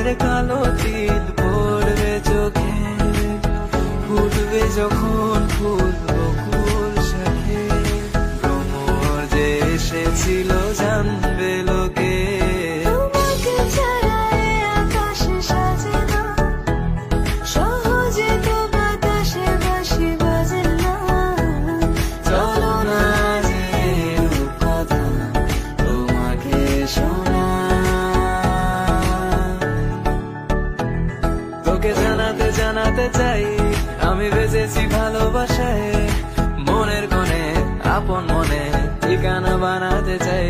রঙের কালো তিল পড়বে চোখে, ফুটবে যখন ফুল বকুল শাখে। ভ্রমর যে এসেছিল জানবে লোকে, তোমাকে ছাড়া এ আকাশ সাজে না, সহজে তো বাতাসে বাঁশি বাজে না। চলো না যে রূপকথা তোমাকে শোনা, তোকে জানাতে জানাতে চাই আমি বেঁচেছি ভালোবাসায়। মনের কোণে আপন মনে ঠিকানা বানাতে চাই।